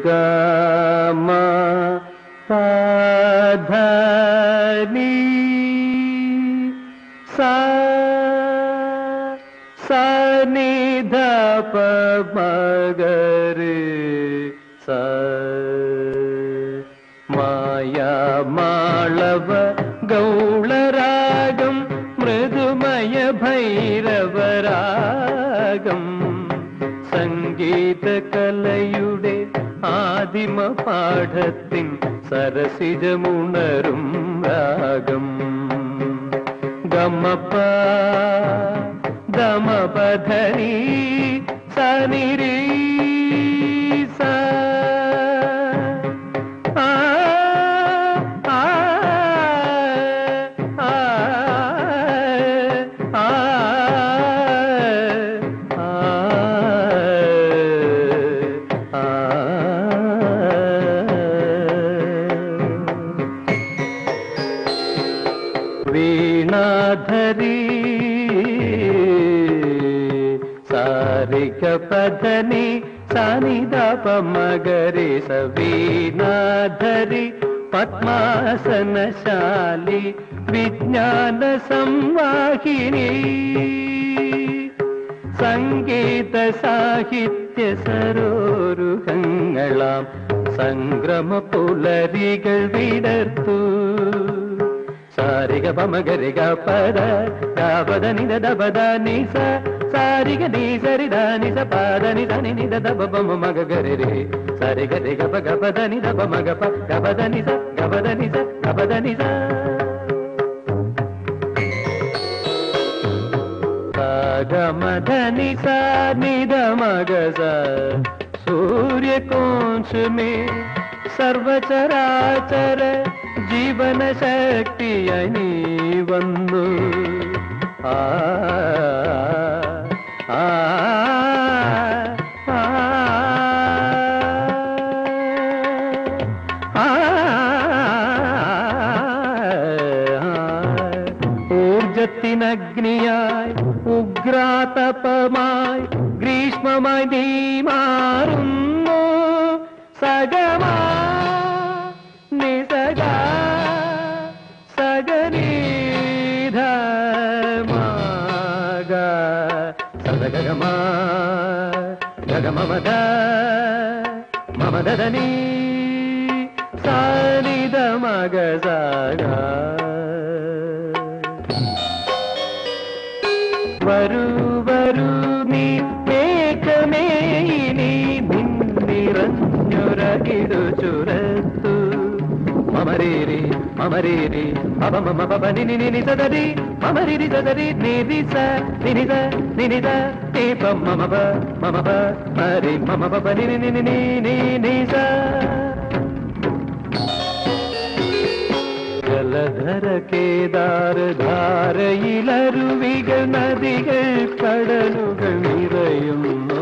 ഗമ പധനി സനിധ പമഗരി സ മായാമാളവ ഗൗളരാഗം മൃദുമയ ഭൈരവരാഗം സംഗീത കലയുടെ ആദിമ പാഠത്തിൻ സരസിജമുണരും രാഗം ഗമപ ദമപധനി സനിരീ സ വീണാധരി സാരിക പധനി സാനിധ പമഗരി സ വീണാധരി പദ്മാസനശാലി വിജ്ഞാന സംവാഹിനി സംഗീത സാഹിത്യ സരോരുഹങ്ങളാം സംഗ്രമ പുലരികൾ വിടർത്തു സാരിക പമഗരിക പദ ഗപദ നിധ ദപദ നിസ സാരിക നി സരിദ നിസ പദ നിധ നിധ ദപ പമ മഗ ഗരി രെ സാരിക രി ഗപ ഗപദ നിധ പമ ഗപ ഗപദ നിസ ഗപദ നിസ ഗപദ നിസ ഗമധ നിസ നിധ മഗ സ सूर्य कोंश में सर्वचराचर जीवन शक्ति अनी वंदु आ आ ഊർജത്തിനഗ്നിയായി ഉഗ്രാതപമായി ഗ്രീഷ്മമായി നീ മാറുന്നു സഗമാ നിസഗ സഗനീധ മഗ സദഗമ ഗഗമമദ മമദനി സാനിധ മഗ സഗ വരൂ വരൂ നീ മേഘമേ ഇനി നിന്നിറഞ്ഞൊരകിടു ചുരത്തു മമരേരി മമരേരി പവ മമ പവ നിനി നിനി സദരി മമരിരി സദരി നിരിസ നിനിസ നിനിസ പ മമ പ മമ പ മരി മമ പവ നിനി നിനി നീ നിസ ജലധര കേദാര ധാരയിലരുവികൾ നദികൾ കടലുകൾ നിറയുന്നു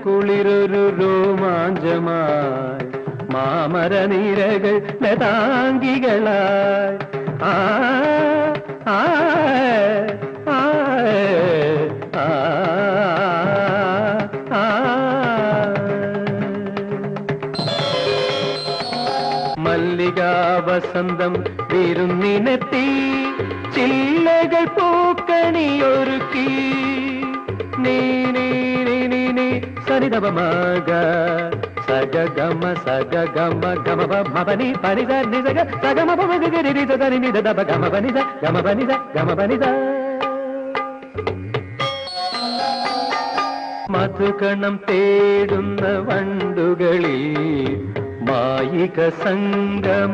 കുളിരൊരു രോമാഞ്ചമായി മാമരനിരകൾ ലതാംഗികളായി ആ ആ ആ ആ മല്ലികാ വസന്തം വിരുന്നിനെത്തി ചില്ലകൾ പൂക്കണിയൊരുക്കി നീ നീ നീ നീ സരിദപ മഗ സഗ ഗമ ഗമ ഭവനി പരിസ നിസഗ സഗമ ഭവനി ഗരി സദനി നിദ ദപ ഗമ ബനിസ ഗമ ബനിസ ഗമ ബനിസ മധുകണം തേടുന്ന വണ്ടുകളിൽ മായിക സംഗമവേളകളിൽ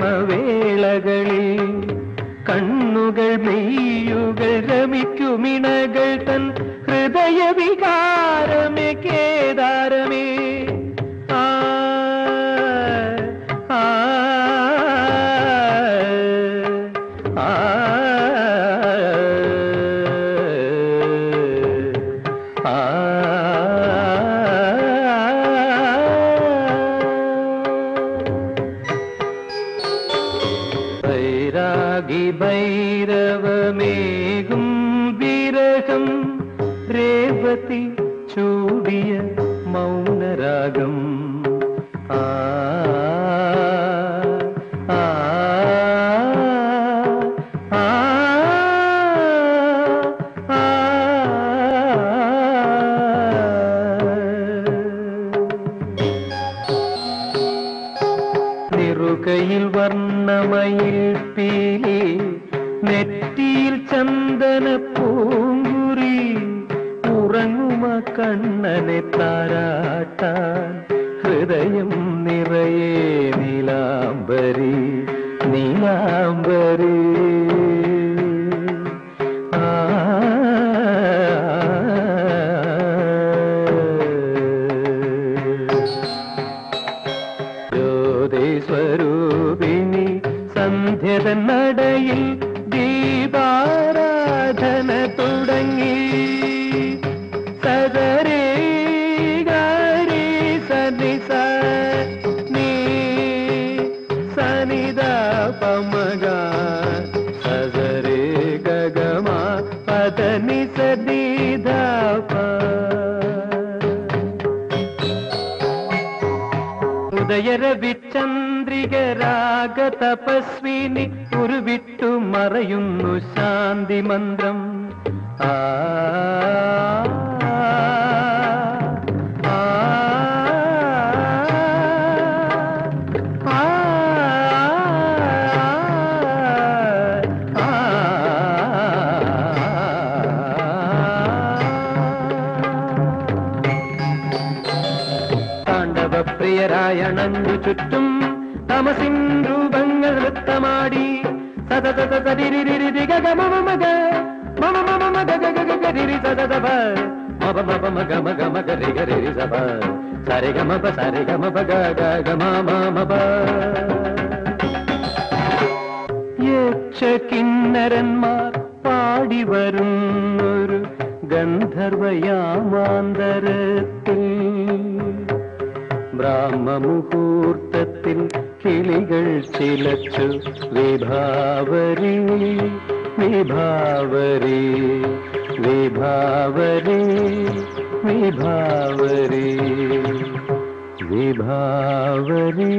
കണ്ണുകൾ മെയ്യുകൾ രമിക്കുമിണകൾ തൻ ഹൃദയ വികാരമേ കേദാരമേ ആ ആ ആ സുഖമേകും വിരഹം രേവതി ചൂടിയ മൗനരാഗം ആ ആ ആ നിറുകയിൽ വർണ്ണമയിൽ പീലി നെറ്റിയിൽ ചന്ദന പൂങ്കുറി ഉറങ്ങുമ കണ്ണനെ താരാട്ടാൻ ഹൃദയം നിറയെ നീലാംബരി നീലാംബരി സ്വരൂപിണി സന്ധ്യതൻ നടയിൽ ദീപാരാധന തുടങ്ങി സദരേ ഗരി സനി നീ സനിദ പമഗ സദരേ ഗഗമ പദനി സനിധ ഉദയരവിചന്ദ്രികരാഗ തപസ്വിനി ഉരുവിട്ടു മറയുന്നു ശാന്തി മന്ത്രം ആ പ്രിയരായണഞ്ഞു ചുറ്റും തമസിൻ രൂപങ്ങൾ നൃത്തമാടി യക്ഷകിന്നരന്മാർ പാടി വരുന്നൊരു ഗന്ധർവയാമാന്തരത്തിൽ ബ്രാഹ്മമുഹൂർത്തത്തിൽ കിളികൾ ചിലച്ചു വിഭാവരി വിഭാവരി വിഭാവരി വിഭാവരി വിഭാവരി